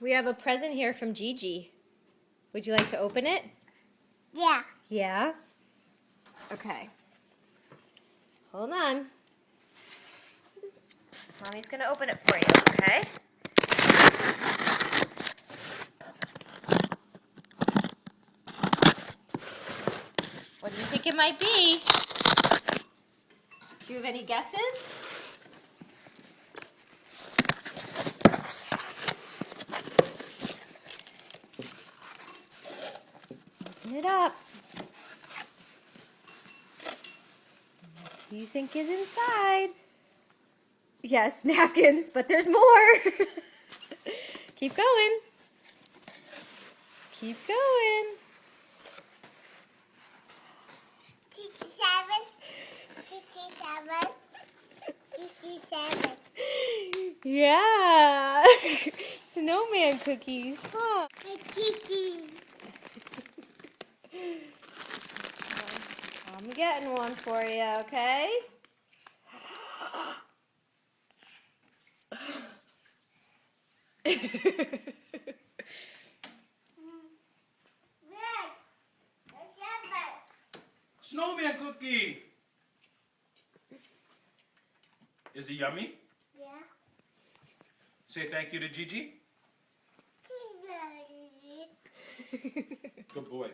We have a present here from Gigi. Would you like to open it? Yeah. Yeah? Okay. Hold on. Mommy's going to open it for you, okay? What do you think it might be? Do you have any guesses? Open it up. What do you think is inside? Yes, napkins, but there's more. Keep going. Keep going. 67. Yeah. Snowman cookies, huh? I'm getting one for you, okay? Snowman cookie. Is it yummy? Yeah. Say thank you to Gigi. Good boy.